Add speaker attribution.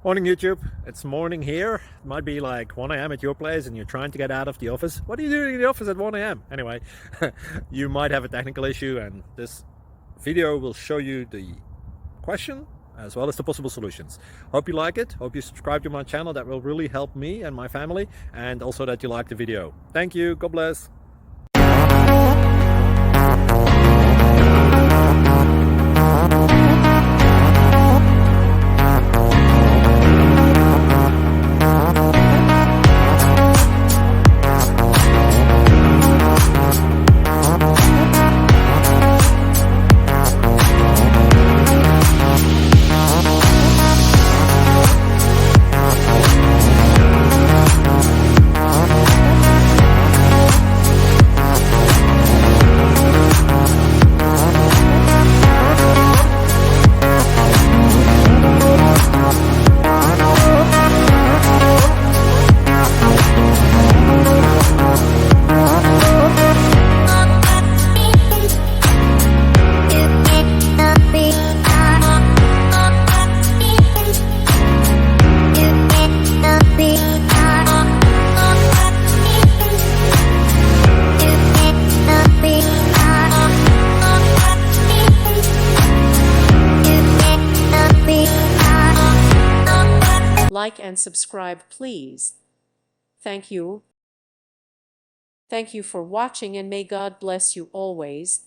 Speaker 1: Morning YouTube, it's morning here. It might be like 1 a.m. at your place and you're trying to get out of the office. What are you doing in the office at 1 a.m.? Anyway, you might have a technical issue and this video will show you the question as well as the possible solutions. Hope you like it, hope you subscribe to my channel. That will really help me and my family, and also that you like the video. Thank you, God bless.
Speaker 2: Like and subscribe, please. Thank you. Thank you for watching, and may God bless you always.